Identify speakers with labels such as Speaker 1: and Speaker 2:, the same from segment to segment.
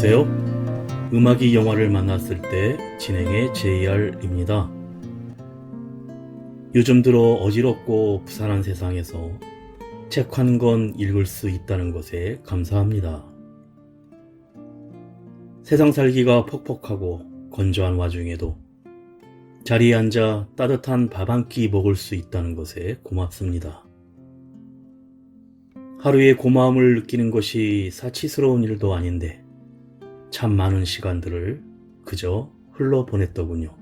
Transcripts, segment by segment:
Speaker 1: 안녕하세요. 음악이 영화를 만났을 때 진행의 JR입니다. 요즘 들어 어지럽고 부산한 세상에서 책 한 권 읽을 수 있다는 것에 감사합니다. 세상 살기가 퍽퍽하고 건조한 와중에도 자리에 앉아 따뜻한 밥 한 끼 먹을 수 있다는 것에 고맙습니다. 하루의 고마움을 느끼는 것이 사치스러운 일도 아닌데 참 많은 시간들을 그저 흘러보냈더군요.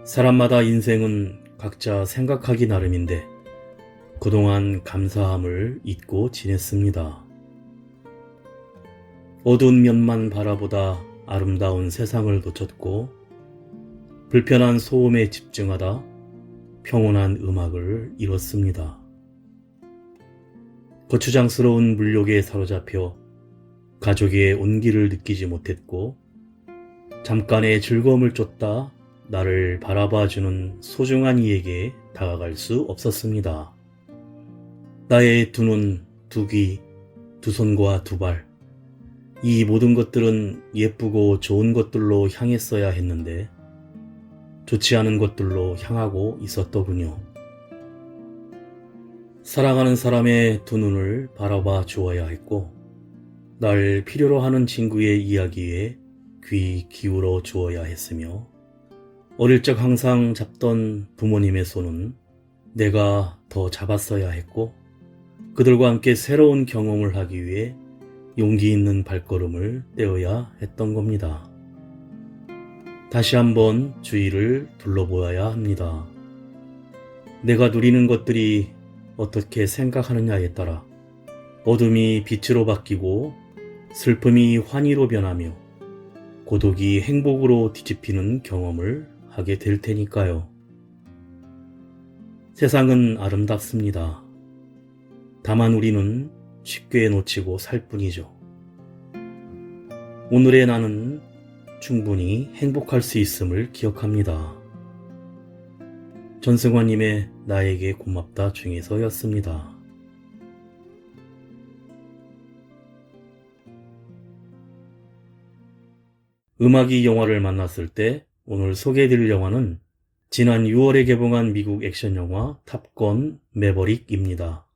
Speaker 1: 사람마다 인생은 각자 생각하기 나름인데 그동안 감사함을 잊고 지냈습니다. 어두운 면만 바라보다 아름다운 세상을 놓쳤고 불편한 소음에 집중하다 평온한 음악을 잃었습니다. 거추장스러운 물욕에 사로잡혀 가족의 온기를 느끼지 못했고 잠깐의 즐거움을 쫓다 나를 바라봐주는 소중한 이에게 다가갈 수 없었습니다. 나의 두 눈, 두 귀, 두 손과 두 발, 이 모든 것들은 예쁘고 좋은 것들로 향했어야 했는데 좋지 않은 것들로 향하고 있었더군요. 사랑하는 사람의 두 눈을 바라봐 주어야 했고 날 필요로 하는 친구의 이야기에 귀 기울여 주어야 했으며 어릴 적 항상 잡던 부모님의 손은 내가 더 잡았어야 했고 그들과 함께 새로운 경험을 하기 위해 용기 있는 발걸음을 떼어야 했던 겁니다. 다시 한번 주위를 둘러보아야 합니다. 내가 누리는 것들이 어떻게 생각하느냐에 따라 어둠이 빛으로 바뀌고 슬픔이 환희로 변하며 고독이 행복으로 뒤집히는 경험을 하게 될 테니까요. 세상은 아름답습니다. 다만 우리는 쉽게 놓치고 살 뿐이죠. 오늘의 나는 충분히 행복할 수 있음을 기억합니다. 전승환님의 나에게 고맙다 중에서였습니다. 음악이 영화를 만났을 때 오늘 소개해드릴 영화는 지난 6월에 개봉한 미국 액션 영화 탑건 매버릭입니다.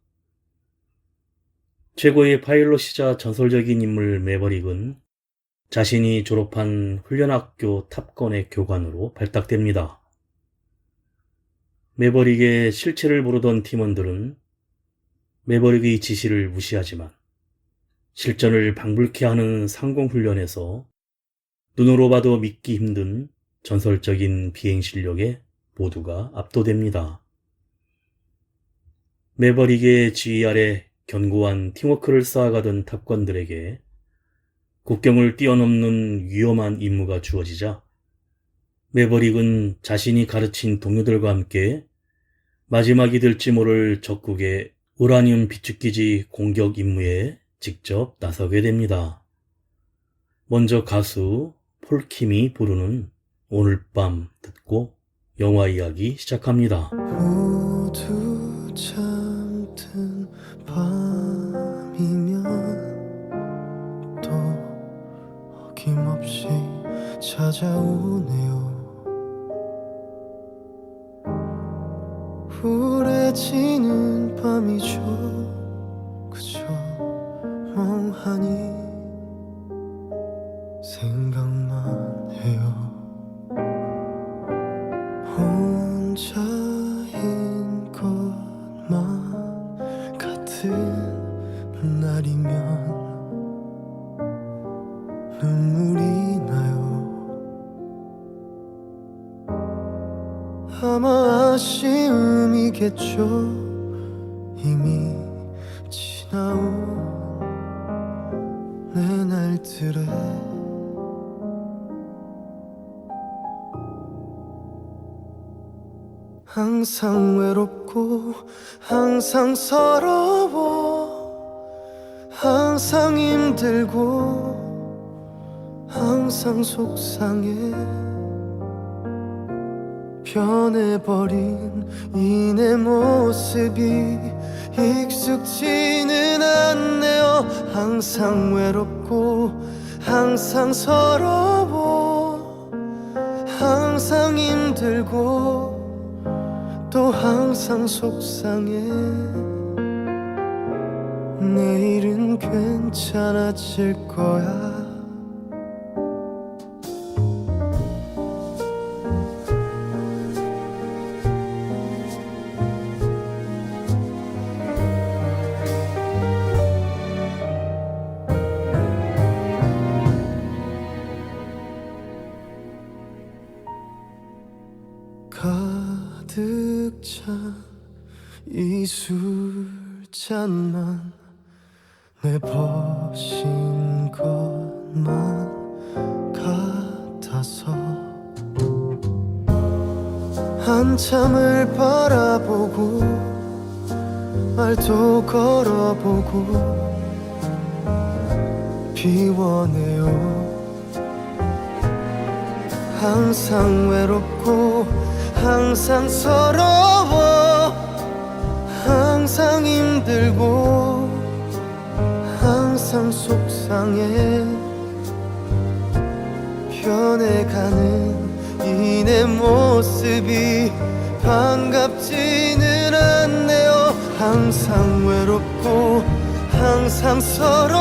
Speaker 1: 최고의 파일럿이자 전설적인 인물 매버릭은 자신이 졸업한 훈련학교 탑건의 교관으로 발탁됩니다. 매버릭의 실체를 모르던 팀원들은 매버릭의 지시를 무시하지만 실전을 방불케 하는 상공훈련에서 눈으로 봐도 믿기 힘든 전설적인 비행 실력에 모두가 압도됩니다. 매버릭의 지휘 아래 견고한 팀워크를 쌓아가던 탑건들에게 국경을 뛰어넘는 위험한 임무가 주어지자 매버릭은 자신이 가르친 동료들과 함께 마지막이 될지 모를 적국의 우라늄 비축기지 공격 임무에 직접 나서게 됩니다. 먼저 가수 폴킴이 부르는 오늘 밤 듣고 영화 이야기 시작합니다.
Speaker 2: 모두 잠든 밤이면 또 어김없이 찾아오네요. 우울해지는 밤이죠. 그저 멍하니 생각만 해요. 혼자인 것만 같은 날이면 눈물이 나요. 아마 아쉬움이겠죠. 이미 지나온 내 날들에 항상 외롭고 항상 서러워 항상 힘들고 항상 속상해 변해버린 이 내 모습이 익숙지는 않네요. 항상 외롭고 항상 서러워 항상 힘들고 또 항상 속상해. 내일은 괜찮아질 거야. 가득 찬 이 술잔만 내버신 것만 같아서 한참을 바라보고 말도 걸어보고 비워내요. 항상 외롭고 항상 서러워 항상 힘들고 항상 속상해. 변해가는 이 내 모습이 반갑지는 않네요. 항상 외롭고 항상 서러워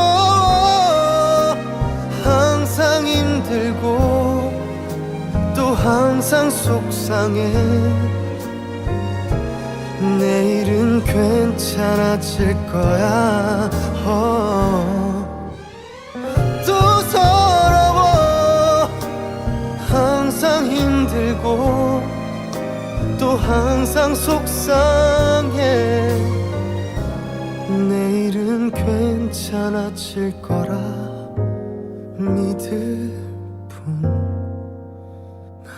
Speaker 2: 항상 힘들고 또 항상 속상해. 내일은 괜찮아질 거야. 또 서러워 항상 힘들고 또 항상 속상해. 내일은 괜찮아질 거라 믿을 뿐.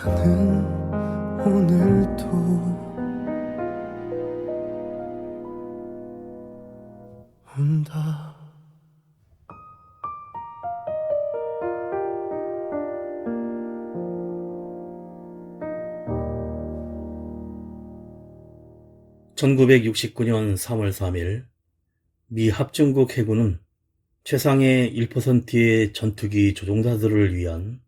Speaker 2: 나는 오늘도 온다.
Speaker 1: (1969년 3월 3일) 미 합중국 해군은 최상의 1%의 전투기 조종사들을 위한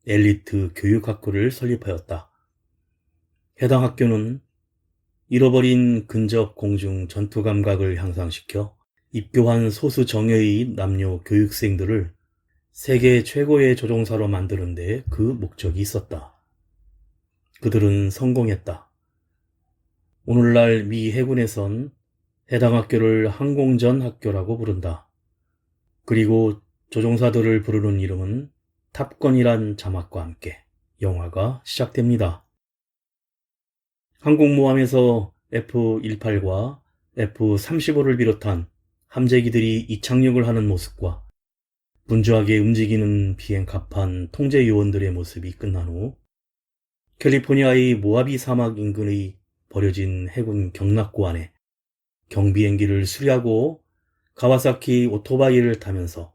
Speaker 1: 엘리트 교육학교를 설립하였다. 해당 학교는 잃어버린 근접 공중 전투 감각을 향상시켜 입교한 소수 정예의 남녀 교육생들을 세계 최고의 조종사로 만드는 데 그 목적이 있었다. 그들은 성공했다. 오늘날 미 해군에선 해당 학교를 항공전 학교라고 부른다. 그리고 조종사들을 부르는 이름은 탑건이란 자막과 함께 영화가 시작됩니다. 항공모함에서 F-18과 F-35를 비롯한 함재기들이 이착륙을 하는 모습과 분주하게 움직이는 비행 갑판 통제 요원들의 모습이 끝난 후 캘리포니아의 모하비 사막 인근의 버려진 해군 경납고 안에 경비행기를 수리하고 가와사키 오토바이를 타면서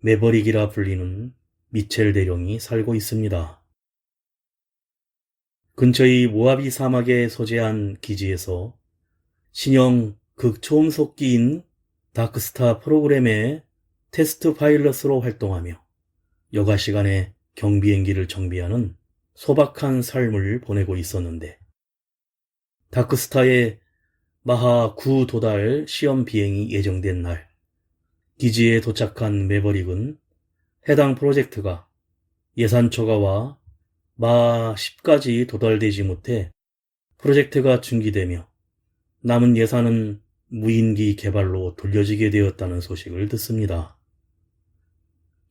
Speaker 1: 매버릭이라 불리는 미첼 대령이 살고 있습니다. 근처의 모하비 사막에 소재한 기지에서 신형 극초음속기인 다크스타 프로그램의 테스트 파일럿으로 활동하며 여가 시간에 경비행기를 정비하는 소박한 삶을 보내고 있었는데 다크스타의 마하 9 도달 시험 비행이 예정된 날 기지에 도착한 매버릭은 해당 프로젝트가 예산 초과와 마하 10까지 도달되지 못해 프로젝트가 중지되며 남은 예산은 무인기 개발로 돌려지게 되었다는 소식을 듣습니다.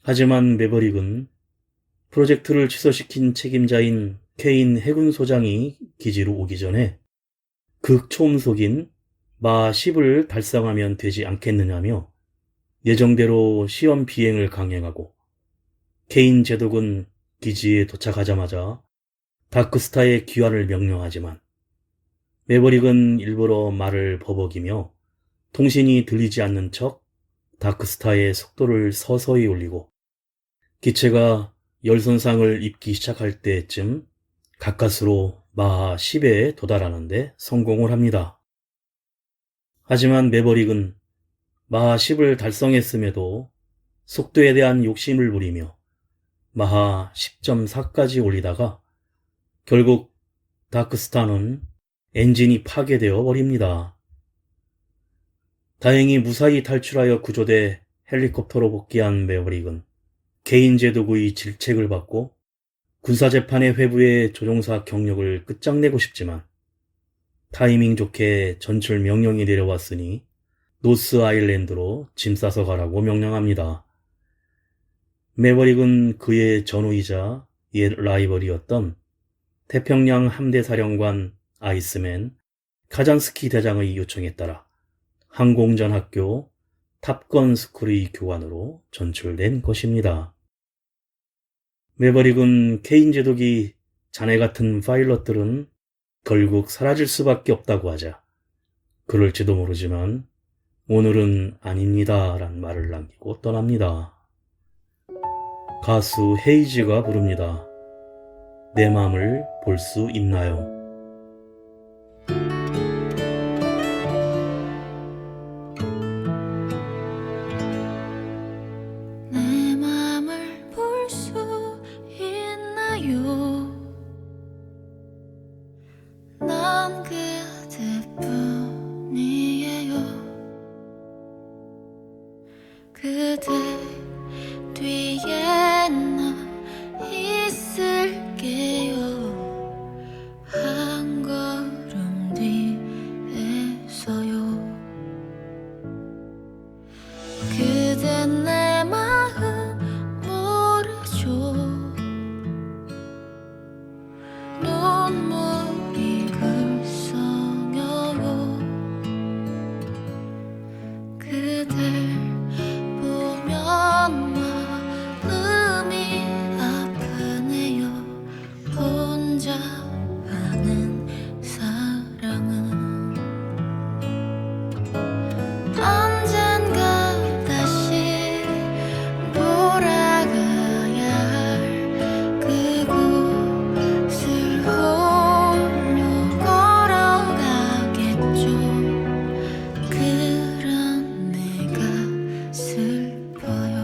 Speaker 1: 하지만 매버릭은 프로젝트를 취소시킨 책임자인 케인 해군 소장이 기지로 오기 전에 극초음속인 마하 10을 달성하면 되지 않겠느냐며 예정대로 시험 비행을 강행하고 케인 제독은 기지에 도착하자마자 다크스타의 귀환을 명령하지만 매버릭은 일부러 말을 버벅이며 통신이 들리지 않는 척 다크스타의 속도를 서서히 올리고 기체가 열 손상을 입기 시작할 때쯤 가까스로 마하 10에 도달하는데 성공을 합니다. 하지만 매버릭은 마하 10을 달성했음에도 속도에 대한 욕심을 부리며 마하 10.4까지 올리다가 결국 다크스타는 엔진이 파괴되어 버립니다. 다행히 무사히 탈출하여 구조돼 헬리콥터로 복귀한 매버릭은 개인 제도구의 질책을 받고 군사재판의 회부에 조종사 경력을 끝장내고 싶지만 타이밍 좋게 전출 명령이 내려왔으니 노스 아일랜드로 짐 싸서 가라고 명령합니다. 매버릭은 그의 전우이자 옛 라이벌이었던 태평양 함대사령관 아이스맨 카잔스키 대장의 요청에 따라 항공전학교 탑건 스쿨의 교관으로 전출된 것입니다. 매버릭은 케인 제독이 자네 같은 파일럿들은 결국 사라질 수밖에 없다고 하자 그럴지도 모르지만 오늘은 아닙니다 란 말을 남기고 떠납니다. 가수 헤이즈가 부릅니다. 내 맘을 볼 수 있나요?
Speaker 3: 내 맘을 볼 수 있나요? 난 그대뿐이에요. 그대 뒤에 나 있을게요. 한 걸음 뒤에서요. 그대 내 마음 모르죠. 눈물이 글썽여요. 그댈 보면 마음이 아프네요. 혼자 하는 사랑은 언젠가 다시 돌아가야 할 그곳을 홀로 걸어가겠죠. 그런 내가 슬퍼요.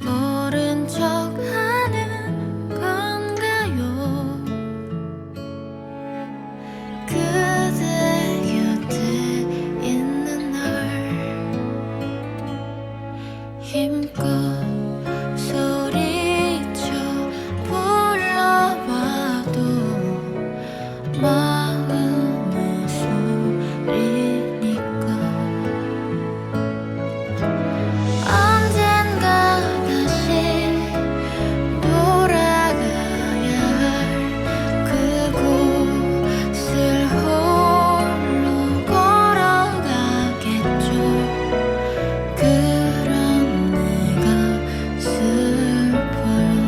Speaker 3: 모른 척 하는 건가요? 그대 곁에 있는 날 힘껏 소리쳐 불러봐도 마음의 소리니까 언젠가 다시 돌아가야 할 그곳을 홀로 걸어가겠죠. 그런 내가 슬퍼요.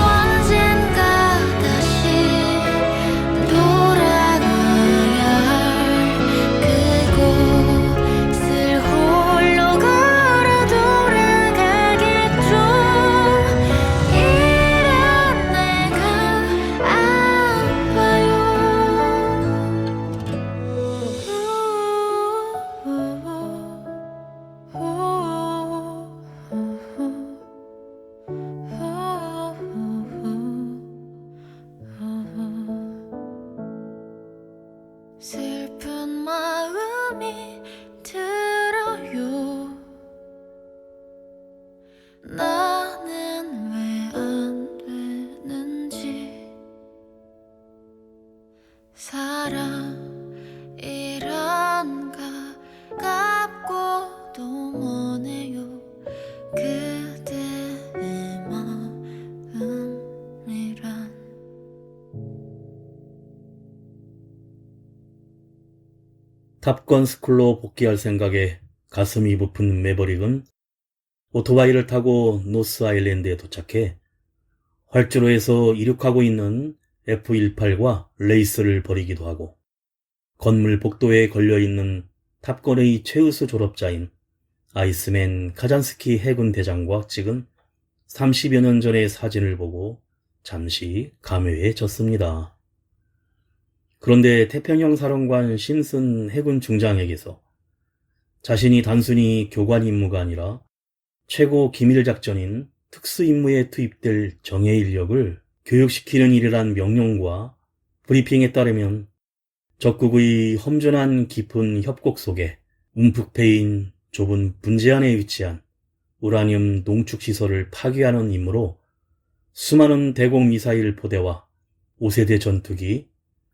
Speaker 3: 언젠가 다시 돌아가야 할 그곳을 홀로 걸어 돌아가겠죠. 이런 내가 아파요. 슬픈 마음이 들어요. 나는 왜 안 되는지. 사랑이란 가깝고도 머네요. 그대의 마음이란.
Speaker 1: 탑건 스쿨로 복귀할 생각에 가슴이 부푼 매버릭은 오토바이를 타고 노스 아일랜드에 도착해 활주로에서 이륙하고 있는 F-18과 레이스를 벌이기도 하고 건물 복도에 걸려있는 탑건의 최우수 졸업자인 아이스맨 카잔스키 해군 대장과 찍은 30여 년 전의 사진을 보고 잠시 감회해졌습니다. 그런데 태평양 사령관 심슨 해군 중장에게서 자신이 단순히 교관 임무가 아니라 최고 기밀 작전인 특수 임무에 투입될 정예 인력을 교육시키는 일이란 명령과 브리핑에 따르면 적국의 험준한 깊은 협곡 속에 움푹 패인 좁은 분재 안에 위치한 우라늄 농축 시설을 파괴하는 임무로 수많은 대공 미사일 포대와 5세대 전투기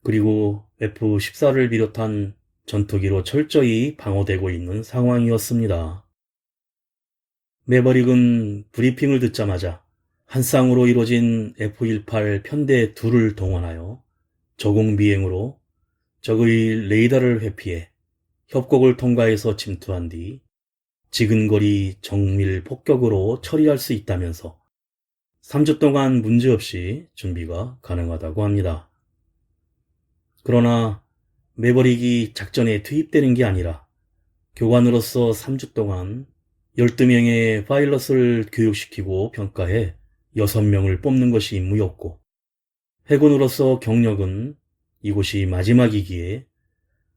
Speaker 1: 그리고 F-14를 비롯한 전투기로 철저히 방어되고 있는 상황이었습니다. 매버릭은 브리핑을 듣자마자 한 쌍으로 이루어진 F-18 편대 2를 동원하여 저공 비행으로 적의 레이더를 회피해 협곡을 통과해서 침투한 뒤 지근거리 정밀 폭격으로 처리할 수 있다면서 3주 동안 문제없이 준비가 가능하다고 합니다. 그러나 매버릭이 작전에 투입되는 게 아니라 교관으로서 3주 동안 12명의 파일럿을 교육시키고 평가해 6명을 뽑는 것이 임무였고 해군으로서 경력은 이곳이 마지막이기에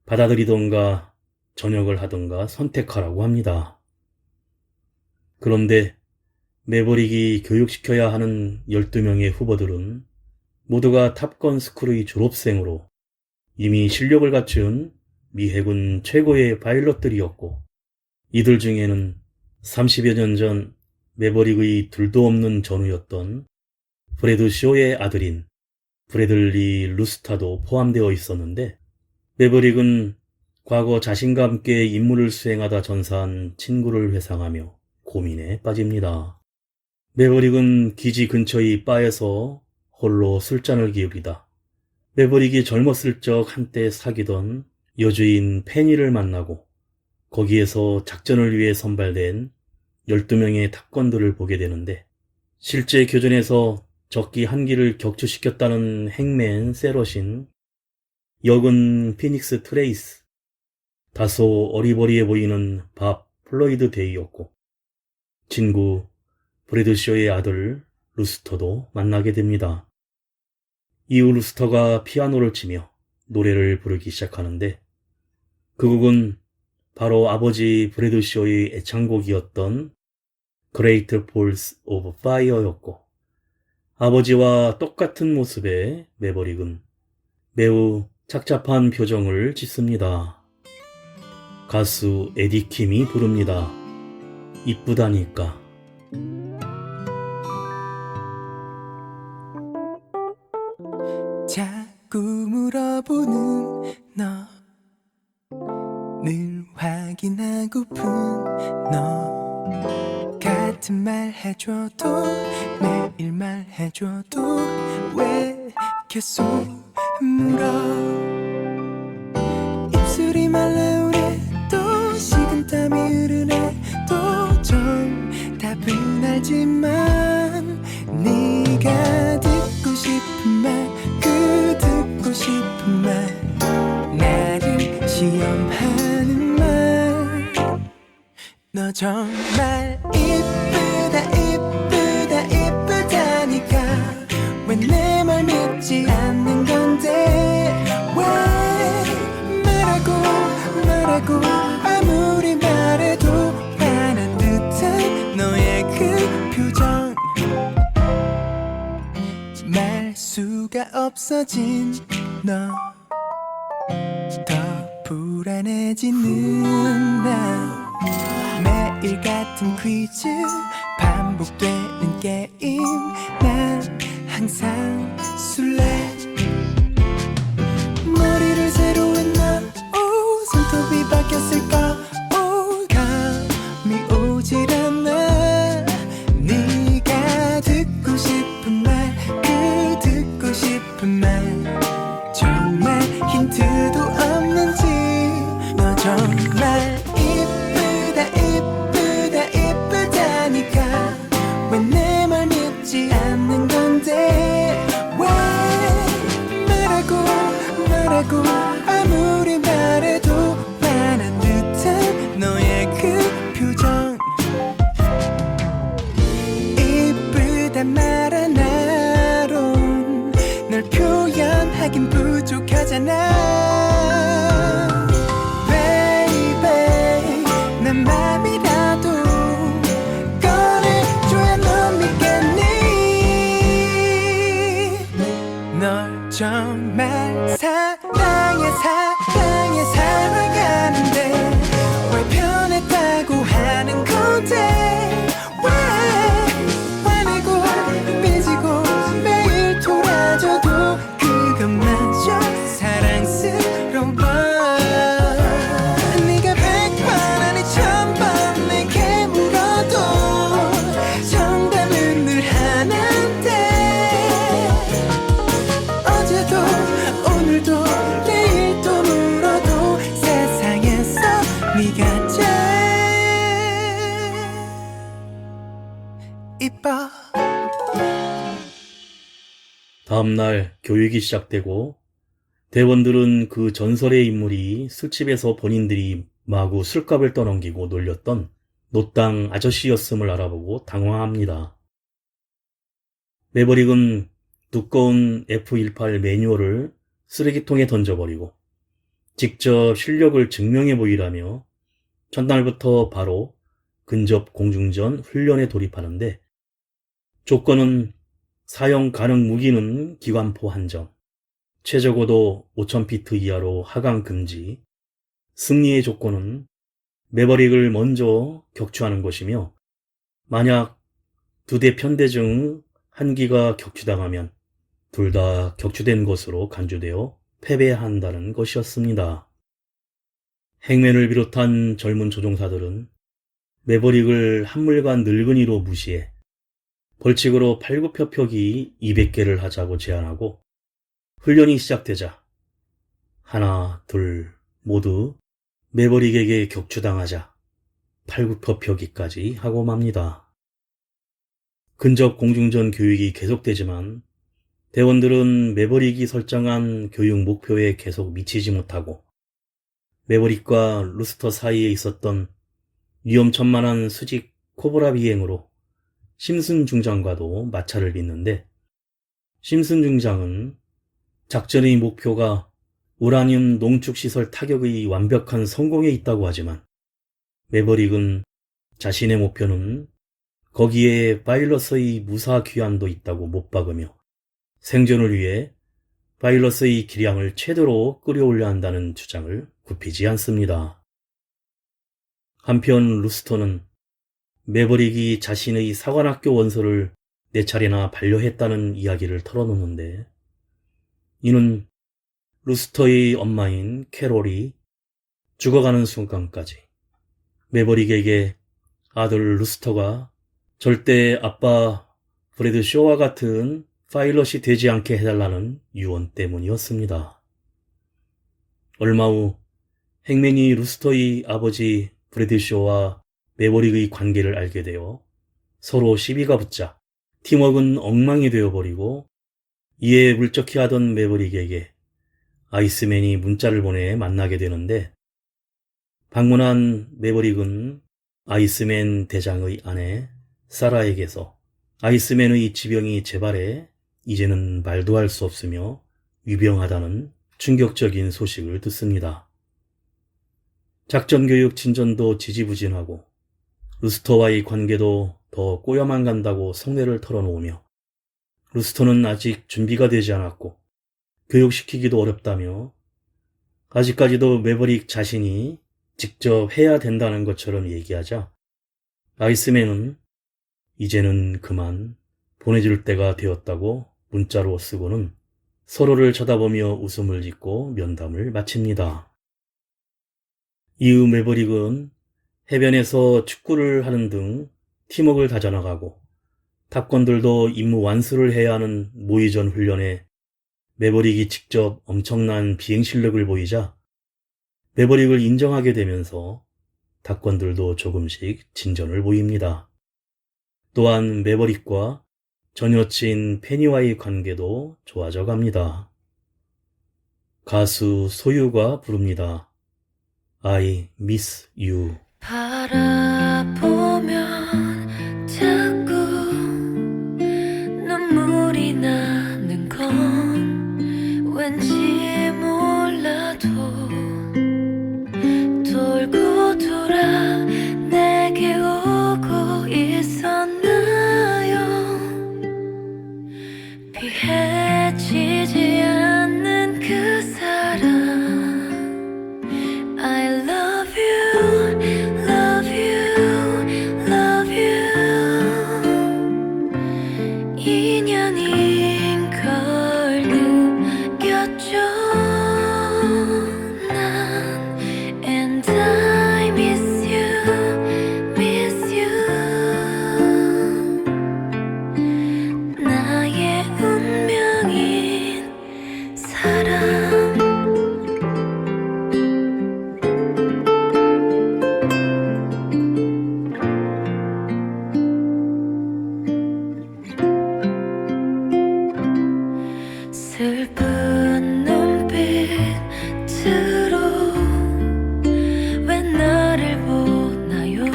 Speaker 1: 받아들이던가 전역을 하던가 선택하라고 합니다. 그런데 매버릭이 교육시켜야 하는 12명의 후보들은 모두가 탑건 스쿨의 졸업생으로 이미 실력을 갖춘 미 해군 최고의 파일럿들이었고 이들 중에는 30여 년 전 매버릭의 둘도 없는 전우였던 브래드 쇼의 아들인 브래들리 루스타도 포함되어 있었는데 매버릭은 과거 자신과 함께 임무를 수행하다 전사한 친구를 회상하며 고민에 빠집니다. 매버릭은 기지 근처의 바에서 홀로 술잔을 기울이다 매버릭이 젊었을 적 한때 사귀던 여주인 페니를 만나고 거기에서 작전을 위해 선발된 12명의 탑건들을 보게 되는데 실제 교전에서 적기 한 기를 격추시켰다는 행맨 세럿인 역은 피닉스 트레이스, 다소 어리버리해 보이는 밥 플로이드 데이였고 친구 브래드쇼의 아들 루스터도 만나게 됩니다. 이후 루스터가 피아노를 치며 노래를 부르기 시작하는데 그 곡은 바로 아버지 브래드쇼의 애창곡이었던 Great Balls of Fire였고 아버지와 똑같은 모습의 매버릭은 매우 착잡한 표정을 짓습니다. 가수 에디 킴이 부릅니다. 이쁘다니까.
Speaker 2: 자꾸 물어보는 너 늘 확인하고픈 너 같은 말 해줘도 매일 말해줘도 왜 계속 물어 입술이 말라오네 또 식은땀이 흐르네 또 좀 답은 알지만 네가 듣고 싶은 말 그 듣고 싶은 말 나를 시험하는 말 너 정말 이쁘다 이쁘다 이쁘다니까 왜 내 말 믿지 않는 건데 왜 말하고 아무리 말해도 화난 듯한 너의 그 표정 말 수가 없어진 너 더 불안해지는 나 매일 같은 퀴즈 반복되는 게임 난 항상 술래 머리를 새로 했나 손톱이 바뀌었을까 감이 오질 않아 네가 듣고 싶은 말 그 듣고 싶은 말 정말 힌트도 없는지 너 정말 이쁘다 이쁘다 이쁘다니까 왜 내 말 믿지 않는 건데 거라고 아무리 말해도 화난 듯한 너의 그 표정 이쁘단 말 하나로 널 표현하긴 부족하잖아 Baby 난 맘이라도 꺼내줘야 넌 믿겠니 널 정말 사랑해 살아가는데 왜 변했다고 하는 건데 왜 화내고 삐지고 매일 돌아져도 그것마저 사랑스러워 네가 100번 아니 1000번 내게 물어도 정답은 늘 하나인데 어제도 오늘도 내일도 물어도 세상에서 네가 제일 이뻐
Speaker 1: 다음날 교육이 시작되고 대원들은 그 전설의 인물이 술집에서 본인들이 마구 술값을 떠넘기고 놀렸던 노땅 아저씨였음을 알아보고 당황합니다. 매버릭은 두꺼운 F-18 매뉴얼을 쓰레기통에 던져버리고 직접 실력을 증명해 보이라며 전날부터 바로 근접 공중전 훈련에 돌입하는데 조건은 사용 가능 무기는 기관포 한정, 최저고도 5000피트 이하로 하강 금지, 승리의 조건은 매버릭을 먼저 격추하는 것이며 만약 2대 편대 중 한 기가 격추당하면 둘 다 격추된 것으로 간주되어 패배한다는 것이었습니다. 행맨을 비롯한 젊은 조종사들은 매버릭을 한물간 늙은이로 무시해 벌칙으로 팔굽혀펴기 200개를 하자고 제안하고 훈련이 시작되자 하나, 둘 모두 매버릭에게 격추당하자 팔굽혀펴기까지 하고 맙니다. 근접 공중전 교육이 계속되지만 대원들은 매버릭이 설정한 교육 목표에 계속 미치지 못하고 매버릭과 루스터 사이에 있었던 위험천만한 수직 코브라 비행으로 심슨 중장과도 마찰을 빚는데 심슨 중장은 작전의 목표가 우라늄 농축시설 타격의 완벽한 성공에 있다고 하지만 매버릭은 자신의 목표는 거기에 파일럿의 무사 귀환도 있다고 못 박으며 생존을 위해 파일럿의 기량을 최대로 끌어올려야 한다는 주장을 굽히지 않습니다. 한편 루스터는 매버릭이 자신의 사관학교 원서를 4차례나 반려했다는 이야기를 털어놓는데 이는 루스터의 엄마인 캐롤이 죽어가는 순간까지 매버릭에게 아들 루스터가 절대 아빠 브래드 쇼와 같은 파일럿이 되지 않게 해달라는 유언 때문이었습니다. 얼마 후 행맨이 루스터의 아버지 브래드 쇼와 매버릭의 관계를 알게 되어 서로 시비가 붙자 팀워크는 엉망이 되어버리고 이에 물적해하던 매버릭에게 아이스맨이 문자를 보내 만나게 되는데 방문한 매버릭은 아이스맨 대장의 아내 사라에게서 아이스맨의 지병이 재발해 이제는 말도 할 수 없으며 위병하다는 충격적인 소식을 듣습니다. 작전교육 진전도 지지부진하고 루스터와의 관계도 더 꼬여만 간다고 속내를 털어놓으며 루스터는 아직 준비가 되지 않았고 교육시키기도 어렵다며 아직까지도 매버릭 자신이 직접 해야 된다는 것처럼 얘기하자 아이스맨은 이제는 그만 보내줄 때가 되었다고 문자로 쓰고는 서로를 쳐다보며 웃음을 짓고 면담을 마칩니다. 이후 매버릭은 해변에서 축구를 하는 등 팀워크를 다져나가고 탑건들도 임무 완수를 해야 하는 모의전 훈련에 매버릭이 직접 엄청난 비행 실력을 보이자 매버릭을 인정하게 되면서 탑건들도 조금씩 진전을 보입니다. 또한 매버릭과 전 여친 페니와의 관계도 좋아져 갑니다. 가수 소유가 부릅니다. I miss you.
Speaker 3: 바라보면 자꾸 눈물이 나는 건 왠지 몰라도 돌고 돌아 내게 오고 있었나요? 피해지지 않는 그 사람 I love you, love you, love you 인연인 걸 느꼈죠 난 And I miss you, miss you 나의 운명인 사람 슬픈 눈빛으로 왜 나를 보나요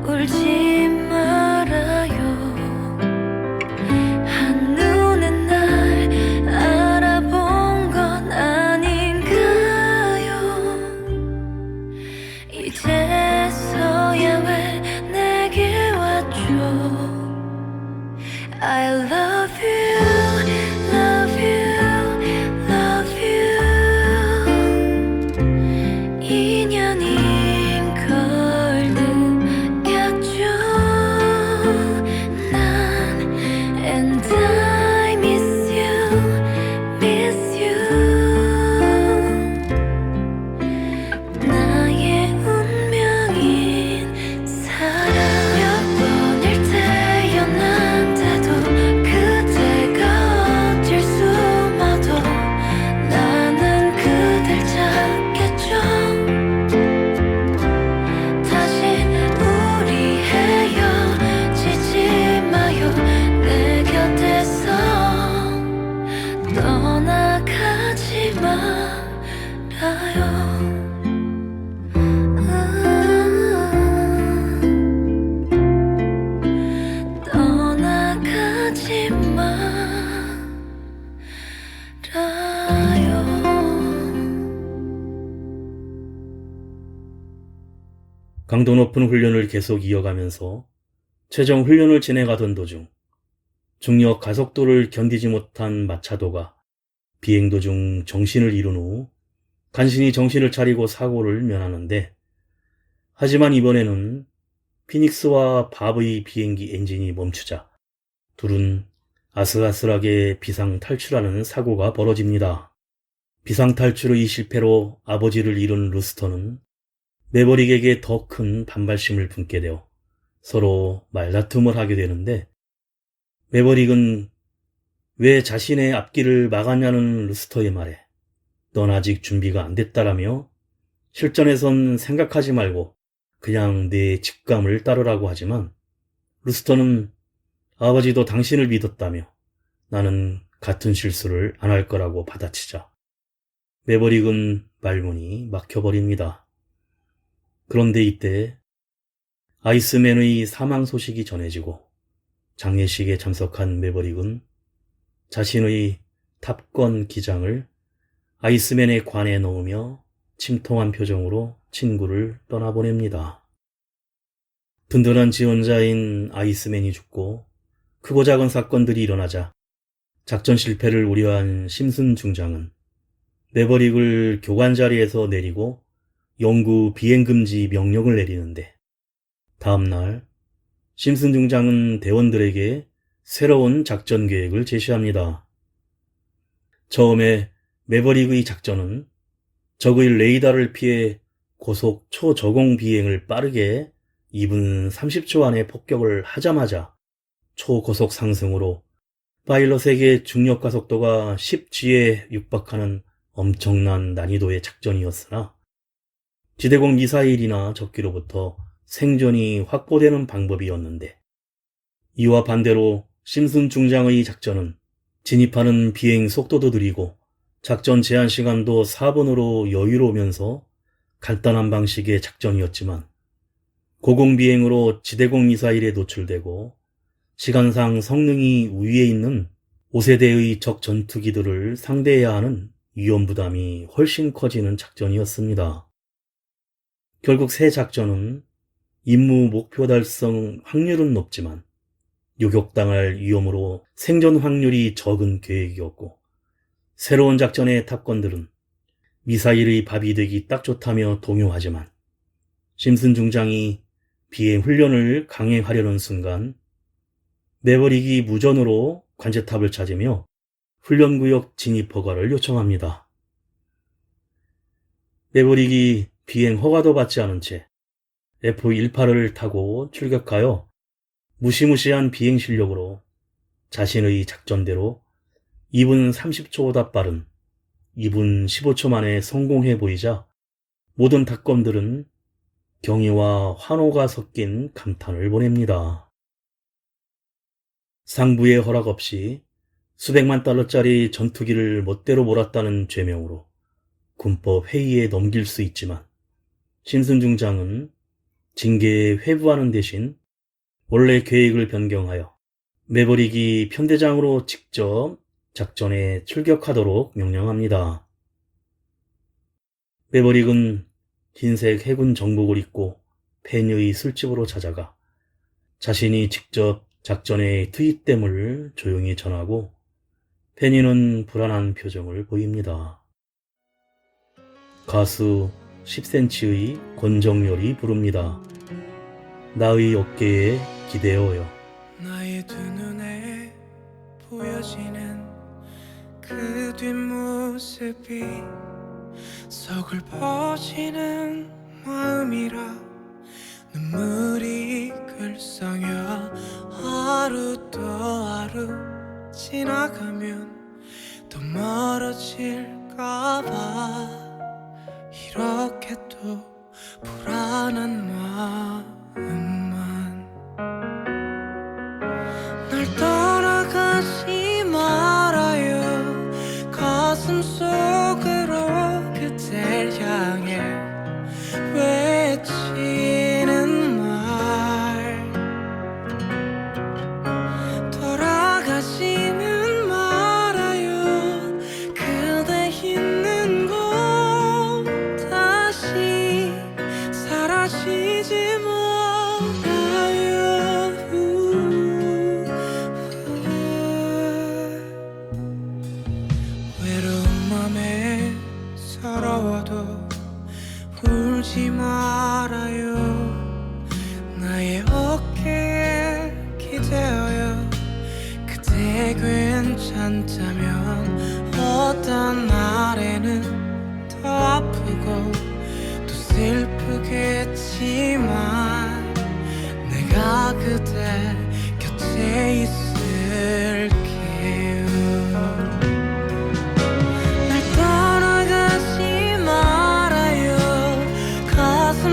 Speaker 3: 울지 말아요 한눈에 날 알아본 건 아닌가요 이제서야 왜 내게 왔죠 I love you, love you, love you 인연인 걸 느꼈죠 난 And I miss you, miss you 나의 운명인 사람 몇 번을 태어난데도 그대가 어딜 숨어도 나는 그댈 찾겠죠 다신 우리 헤어지지 마요 내 곁에서 떠나가지 말아요 떠나가지 말아요
Speaker 1: 강도 높은 훈련을 계속 이어가면서 최종 훈련을 진행하던 도중 중력 가속도를 견디지 못한 마차도가 비행 도중 정신을 잃은 후 간신히 정신을 차리고 사고를 면하는데 하지만 이번에는 피닉스와 밥의 비행기 엔진이 멈추자 둘은 아슬아슬하게 비상 탈출하는 사고가 벌어집니다. 비상 탈출의 실패로 아버지를 잃은 루스터는 매버릭에게 더 큰 반발심을 품게 되어 서로 말다툼을 하게 되는데 매버릭은 왜 자신의 앞길을 막았냐는 루스터의 말에 넌 아직 준비가 안 됐다라며 실전에선 생각하지 말고 그냥 내 직감을 따르라고 하지만 루스터는 아버지도 당신을 믿었다며 나는 같은 실수를 안 할 거라고 받아치자 매버릭은 말문이 막혀버립니다. 그런데 이때 아이스맨의 사망 소식이 전해지고 장례식에 참석한 매버릭은 자신의 탑건 기장을 아이스맨의 관에 넣으며 침통한 표정으로 친구를 떠나보냅니다. 든든한 지원자인 아이스맨이 죽고 크고 작은 사건들이 일어나자 작전 실패를 우려한 심슨 중장은 매버릭을 교관 자리에서 내리고 영구 비행금지 명령을 내리는데 다음날 심슨 중장은 대원들에게 새로운 작전 계획을 제시합니다. 처음에 매버릭의 작전은 적의 레이더를 피해 고속 초저공 비행을 빠르게 2분 30초 안에 폭격을 하자마자 초고속 상승으로 파일럿에게 중력 가속도가 10G에 육박하는 엄청난 난이도의 작전이었으나 지대공 미사일이나 적기로부터 생존이 확보되는 방법이었는데 이와 반대로 심슨 중장의 작전은 진입하는 비행 속도도 느리고 작전 제한 시간도 4분으로 여유로우면서 간단한 방식의 작전이었지만 고공비행으로 지대공 미사일에 노출되고 시간상 성능이 우위에 있는 5세대의 적 전투기들을 상대해야 하는 위험 부담이 훨씬 커지는 작전이었습니다. 결국 새 작전은 임무 목표 달성 확률은 높지만 요격당할 위험으로 생존 확률이 적은 계획이었고, 새로운 작전의 탑건들은 미사일의 밥이 되기 딱 좋다며 동요하지만 심슨 중장이 비행 훈련을 강행하려는 순간 매버릭이 무전으로 관제탑을 찾으며 훈련구역 진입 허가를 요청합니다. 매버릭이 비행 허가도 받지 않은 채 F-18을 타고 출격하여 무시무시한 비행 실력으로 자신의 작전대로 2분 30초보다 빠른 2분 15초 만에 성공해 보이자 모든 탑건들은 경의와 환호가 섞인 감탄을 보냅니다. 상부의 허락 없이 수백만 달러짜리 전투기를 멋대로 몰았다는 죄명으로 군법 회의에 넘길 수 있지만 심슨 중장은 징계에 회부하는 대신 원래 계획을 변경하여 매버릭이 편대장으로 직접 작전에 출격하도록 명령합니다. 매버릭은 흰색 해군 정복을 입고 페니의 술집으로 찾아가 자신이 직접 작전에 투입됨을 조용히 전하고 페니는 불안한 표정을 보입니다. 가수 10cm의 권정열이 부릅니다. 나의 어깨에 기대어요.
Speaker 2: 나의 두 눈에 보여지는 그 뒷모습이 서글퍼지는 마음이라 눈물이 글썽여 하루 또 하루 지나가면 더 멀어질까봐 이렇게 또 불안한 마음만 날 떠나가지 말아요 가슴 속으로 그댈 향해 외치는 말 돌아가지는 말아요 그대 있는 곳 다시 사라지지 말아요 외로운 맘에 서러워도 울지 말아요 나의 어깨에 기대어요 그대 괜찮다면 어떤 날에는 더 아프고 또 슬프겠지만 내가 그대 곁에 있을게요 날 떠나가지 말아요 가슴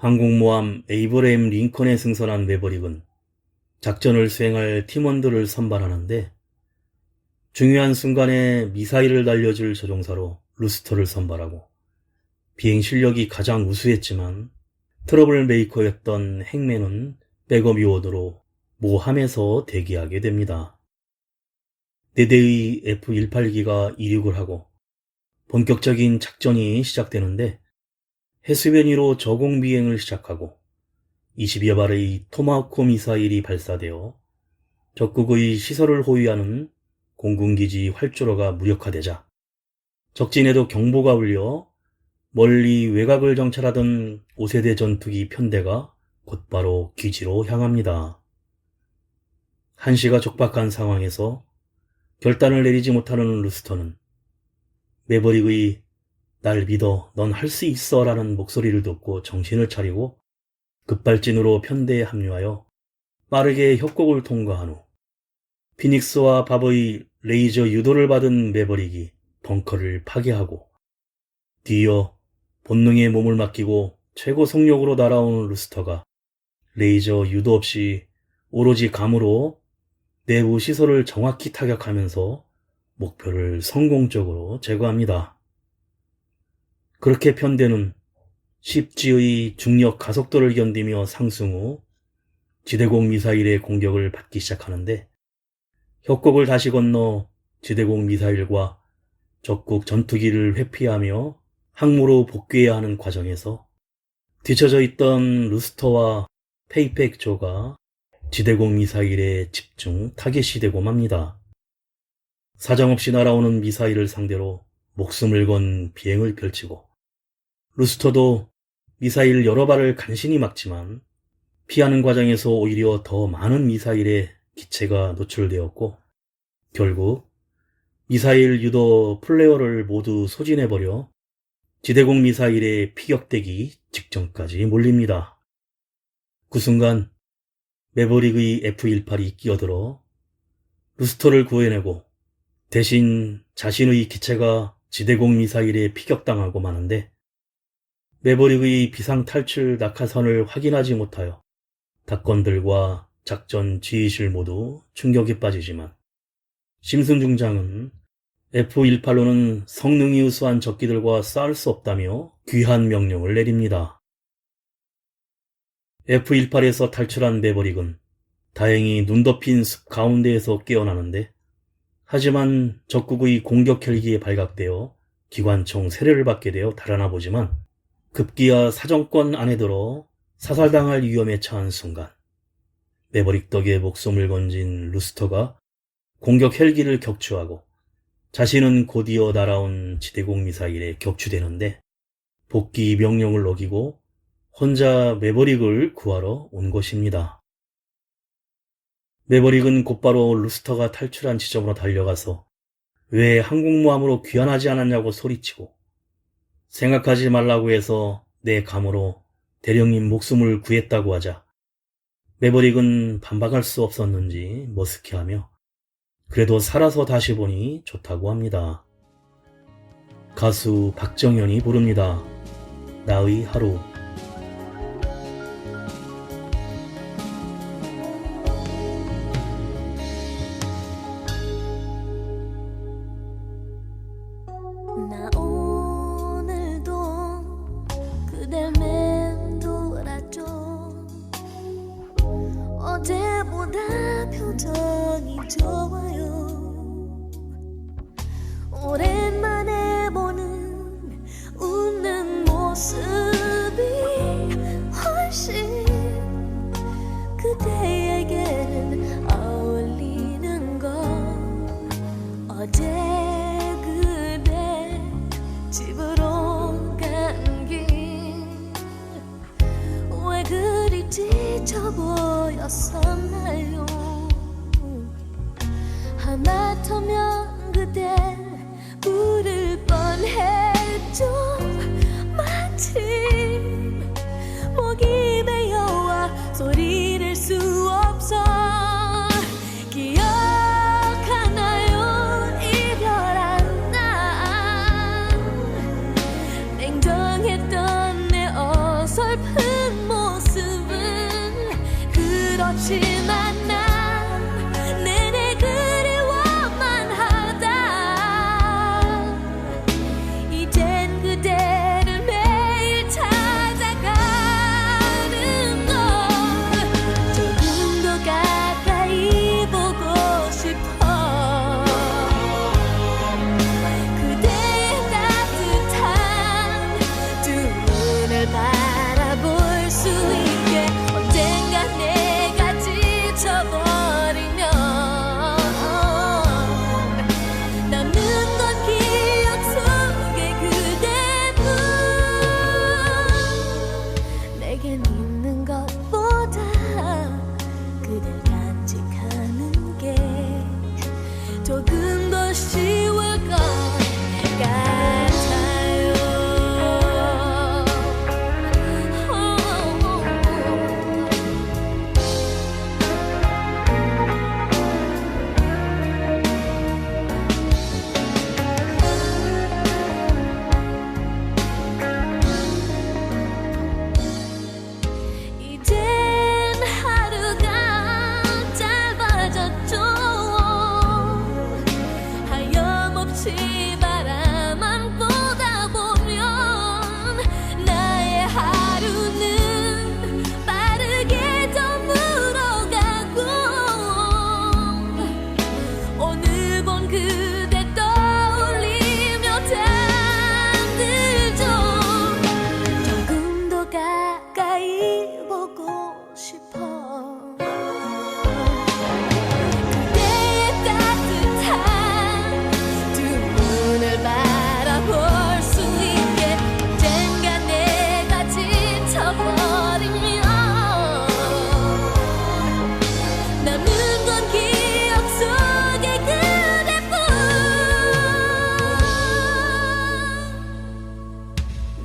Speaker 1: 항공모함 에이브레임 링컨에 승선한 매버릭은 작전을 수행할 팀원들을 선발하는데 중요한 순간에 미사일을 날려줄 조종사로 루스터를 선발하고 비행 실력이 가장 우수했지만 트러블 메이커였던 행맨은 백업 요원으로 모함에서 대기하게 됩니다. 4대의 F-18기가 이륙을 하고 본격적인 작전이 시작되는데 해수면 위로 저공 비행을 시작하고 20여 발의 토마호크 미사일이 발사되어 적국의 시설을 호위하는 공군기지 활주로가 무력화되자 적진에도 경보가 울려 멀리 외곽을 정찰하던 5세대 전투기 편대가 곧바로 기지로 향합니다. 한시가 촉박한 상황에서 결단을 내리지 못하는 루스터는 매버릭의 날 믿어, 넌 할 수 있어 라는 목소리를 듣고 정신을 차리고 급발진으로 편대에 합류하여 빠르게 협곡을 통과한 후 피닉스와 밥의 레이저 유도를 받은 매버릭이 벙커를 파괴하고 뒤이어 본능에 몸을 맡기고 최고 속력으로 날아오는 루스터가 레이저 유도 없이 오로지 감으로 내부 시설을 정확히 타격하면서 목표를 성공적으로 제거합니다. 그렇게 편대는 십지의 중력 가속도를 견디며 상승 후 지대공 미사일의 공격을 받기 시작하는데 협곡을 다시 건너 지대공 미사일과 적국 전투기를 회피하며 항모로 복귀해야 하는 과정에서 뒤처져 있던 루스터와 페이펙조가 지대공 미사일에 집중 타겟이 되고 맙니다. 사정없이 날아오는 미사일을 상대로 목숨을 건 비행을 펼치고 루스터도 미사일 여러 발을 간신히 막지만 피하는 과정에서 오히려 더 많은 미사일에 기체가 노출되었고 결국 미사일 유도 플레어를 모두 소진해버려 지대공 미사일에 피격되기 직전까지 몰립니다. 그 순간 매버릭의 F-18이 끼어들어 루스터를 구해내고 대신 자신의 기체가 지대공 미사일에 피격당하고 마는데 매버릭의 비상탈출 낙하선을 확인하지 못하여 닥건들과 작전 지휘실 모두 충격에 빠지지만 심승중장은 F-18로는 성능이 우수한 적기들과 싸울 수 없다며 귀한 명령을 내립니다. F-18에서 탈출한 매버릭은 다행히 눈 덮인 숲 가운데에서 깨어나는데 하지만 적국의 공격 헬기에 발각되어 기관총 세례를 받게 되어 달아나 보지만 급기야 사정권 안에 들어 사살당할 위험에 처한 순간 매버릭 덕에 목숨을 건진 루스터가 공격 헬기를 격추하고 자신은 곧이어 날아온 지대공 미사일에 격추되는데 복귀 명령을 어기고 혼자 매버릭을 구하러 온 것입니다. 매버릭은 곧바로 루스터가 탈출한 지점으로 달려가서 왜 항공모함으로 귀환하지 않았냐고 소리치고 생각하지 말라고 해서 내 감으로 대령님 목숨을 구했다고 하자 매버릭은 반박할 수 없었는지 머쓱해하며 그래도 살아서 다시 보니 좋다고 합니다. 가수 박정현이 부릅니다. 나의 하루.
Speaker 3: 나 오늘도 그댈 맴돌았죠. 어제보다 표정이 좋아요. 오랜만에 보는 웃는 모습이 훨씬 그대에게는 어울리는 걸. 어제 그대 집으로 간 길 왜 그리 지쳐 보였었나요? 하마터면 그댈 부를 뻔했죠. 마침 목이 메어와 소리를 수 없어. 기억하나요? 이별한 날 냉정했던 내 어설픈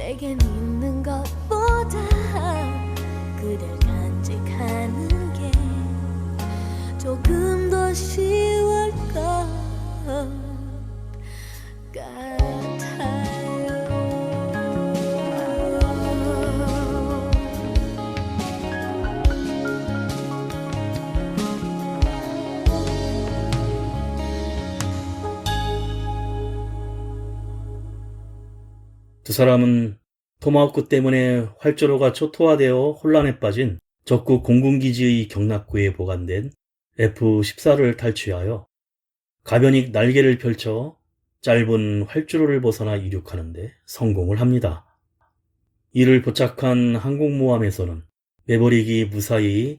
Speaker 3: 내겐 있는 것보다 그댈 간직하는 게 조금 더 쉬울 것 같아요.
Speaker 1: 두 사람은 토마호크 때문에 활주로가 초토화되어 혼란에 빠진 적국 공군기지의 경납고에 보관된 F-14를 탈취하여 가변익 날개를 펼쳐 짧은 활주로를 벗어나 이륙하는데 성공을 합니다. 이를 포착한 항공모함에서는 매버릭이 무사히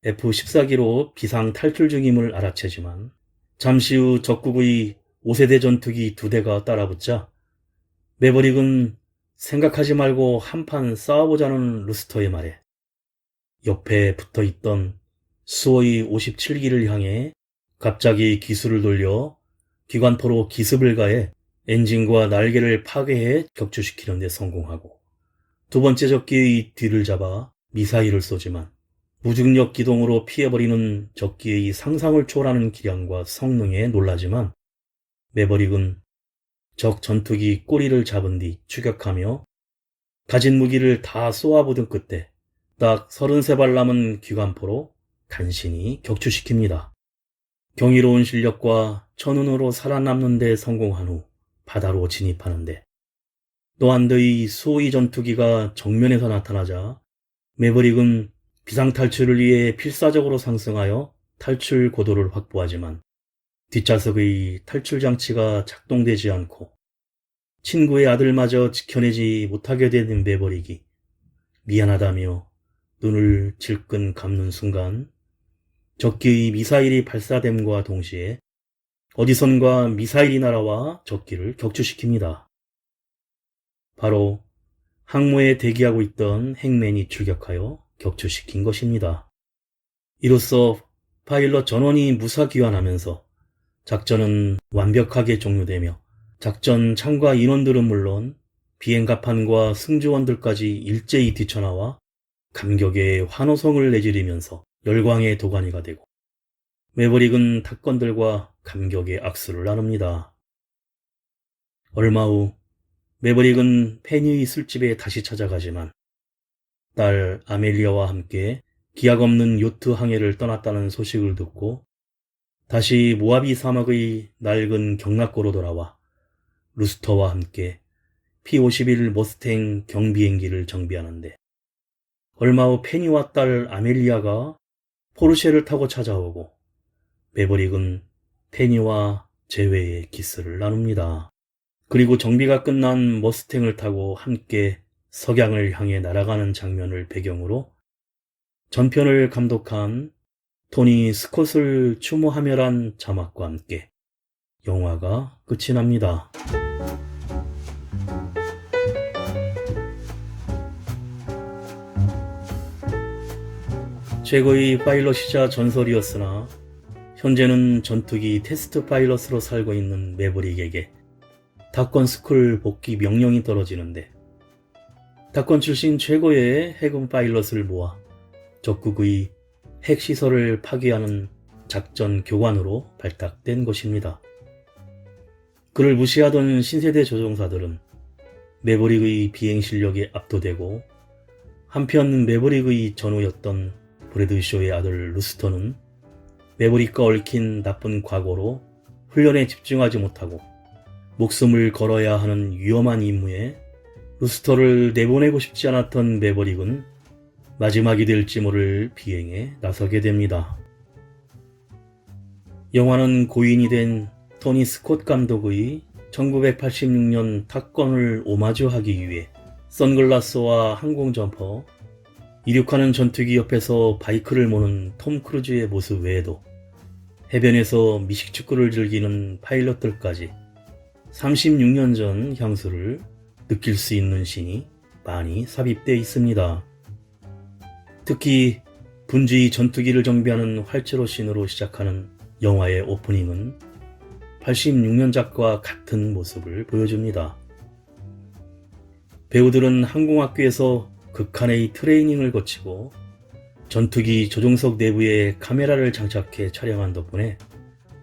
Speaker 1: F-14기로 비상 탈출 중임을 알아채지만 잠시 후 적국의 5세대 전투기 2대가 따라붙자 매버릭은 생각하지 말고 한판 싸워보자는 루스터의 말에 옆에 붙어있던 수호의 57기를 향해 갑자기 기술을 돌려 기관포로 기습을 가해 엔진과 날개를 파괴해 격추시키는 데 성공하고 두 번째 적기의 뒤를 잡아 미사일을 쏘지만 무중력 기동으로 피해버리는 적기의 상상을 초월하는 기량과 성능에 놀라지만 매버릭은 적 전투기 꼬리를 잡은 뒤 추격하며 가진 무기를 다 쏘아부은 끝에 딱 33발 남은 기관포로 간신히 격추시킵니다. 경이로운 실력과 천운으로 살아남는 데 성공한 후 바다로 진입하는데 노안드의 수호의 전투기가 정면에서 나타나자 매버릭은 비상탈출을 위해 필사적으로 상승하여 탈출 고도를 확보하지만 뒷좌석의 탈출 장치가 작동되지 않고 친구의 아들마저 지켜내지 못하게 된 매버릭이 미안하다며 눈을 질끈 감는 순간 적기의 미사일이 발사됨과 동시에 어디선가 미사일이 날아와 적기를 격추시킵니다. 바로 항모에 대기하고 있던 핵맨이 출격하여 격추시킨 것입니다. 이로써 파일럿 전원이 무사귀환하면서 작전은 완벽하게 종료되며 작전 참가 인원들은 물론 비행갑판과 승조원들까지 일제히 뛰쳐나와 감격의 환호성을 내지르면서 열광의 도가니가 되고 매버릭은 탑건들과 감격의 악수를 나눕니다. 얼마 후 매버릭은 페니의 술집에 다시 찾아가지만 딸 아멜리아와 함께 기약 없는 요트 항해를 떠났다는 소식을 듣고 다시 모하비 사막의 낡은 경락고로 돌아와 루스터와 함께 P-51 머스탱 경비행기를 정비하는데 얼마 후 페니와 딸 아멜리아가 포르쉐를 타고 찾아오고 매버릭은 페니와 재회의 키스를 나눕니다. 그리고 정비가 끝난 머스탱을 타고 함께 석양을 향해 날아가는 장면을 배경으로 전편을 감독한 토니 스콧을 추모하며란 자막과 함께 영화가 끝이 납니다. 최고의 파일럿이자 전설이었으나 현재는 전투기 테스트 파일럿으로 살고 있는 매버릭에게 탑건 스쿨 복귀 명령이 떨어지는데 탑건 출신 최고의 해군 파일럿을 모아 적국의 핵시설을 파괴하는 작전 교관으로 발탁된 것입니다. 그를 무시하던 신세대 조종사들은 매버릭의 비행 실력에 압도되고 한편 매버릭의 전우였던 브래드쇼의 아들 루스터는 매버릭과 얽힌 나쁜 과거로 훈련에 집중하지 못하고 목숨을 걸어야 하는 위험한 임무에 루스터를 내보내고 싶지 않았던 매버릭은 마지막이 될지 모를 비행에 나서게 됩니다. 영화는 고인이 된 토니 스콧 감독의 1986년 탑건을 오마주하기 위해 선글라스와 항공점퍼, 이륙하는 전투기 옆에서 바이크를 모는 톰 크루즈의 모습 외에도 해변에서 미식축구를 즐기는 파일럿들까지 36년 전 향수를 느낄 수 있는 씬이 많이 삽입되어 있습니다. 특히 분주히 전투기를 정비하는 활체로 씬으로 시작하는 영화의 오프닝은 86년작과 같은 모습을 보여줍니다. 배우들은 항공학교에서 극한의 트레이닝을 거치고 전투기 조종석 내부에 카메라를 장착해 촬영한 덕분에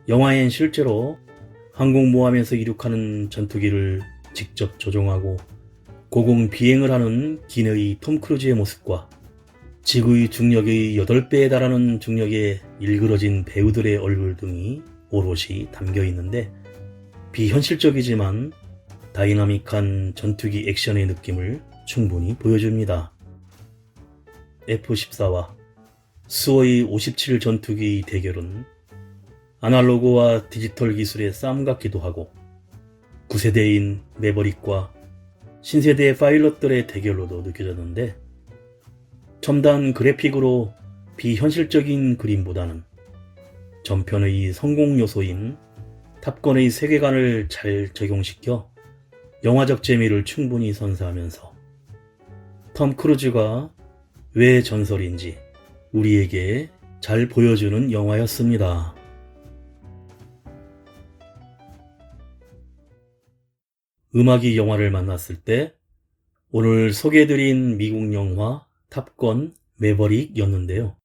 Speaker 1: 영화엔 실제로 항공모함에서 이륙하는 전투기를 직접 조종하고 고공 비행을 하는 기내의 톰 크루즈의 모습과 지구의 중력의 8배에 달하는 중력에 일그러진 배우들의 얼굴 등이 오롯이 담겨 있는데 비현실적이지만 다이나믹한 전투기 액션의 느낌을 충분히 보여줍니다. F-14와 수호의 57 전투기의 대결은 아날로그와 디지털 기술의 싸움 같기도 하고 9세대인 매버릭과 신세대의 파일럿들의 대결로도 느껴졌는데 첨단 그래픽으로 비현실적인 그림보다는 전편의 성공 요소인 탑건의 세계관을 잘 적용시켜 영화적 재미를 충분히 선사하면서 톰 크루즈가 왜 전설인지 우리에게 잘 보여주는 영화였습니다. 음악이 영화를 만났을 때 오늘 소개해드린 미국 영화 탑건 매버릭이었는데요.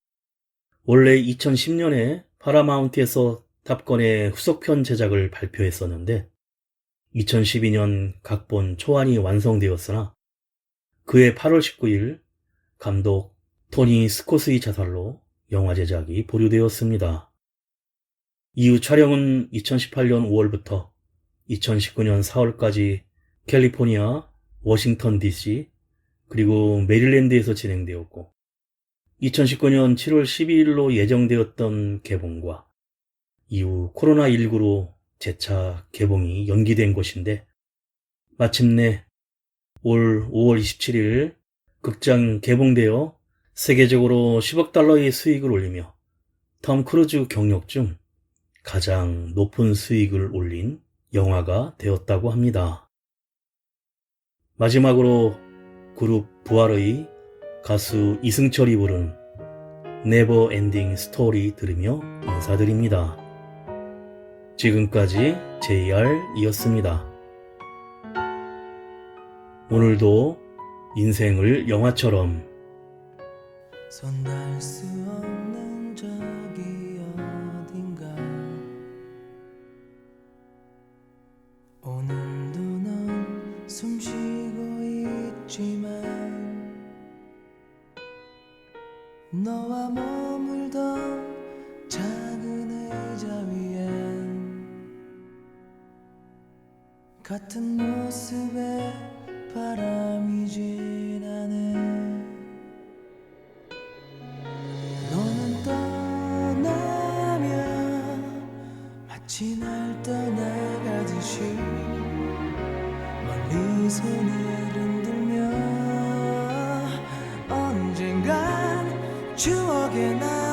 Speaker 1: 원래 2010년에 파라마운트에서 탑건의 후속편 제작을 발표했었는데 2012년 각본 초안이 완성되었으나 그해 8월 19일 감독 토니 스콧의 자살로 영화 제작이 보류되었습니다. 이후 촬영은 2018년 5월부터 2019년 4월까지 캘리포니아, 워싱턴 DC, 그리고 메릴랜드에서 진행되었고 2019년 7월 12일로 예정되었던 개봉과 이후 코로나19로 재차 개봉이 연기된 것인데 마침내 올 5월 27일 극장 개봉되어 세계적으로 10억 달러의 수익을 올리며 톰 크루즈 경력 중 가장 높은 수익을 올린 영화가 되었다고 합니다. 마지막으로 그룹 부활의 가수 이승철이 부른 네버 엔딩 스토리 들으며 인사드립니다. 지금까지 JR이었습니다. 오늘도 인생을 영화처럼
Speaker 2: 손 닿을 수 없는 저기 어딘가 오늘도 넌 숨쉬고 있지만 너와 머물던 작은 의자 위엔 같은 모습에 바람이 지나네. 너는 떠나면 마치 날 떠나가듯이 멀리 손을 흔들며 언젠간 추억의 날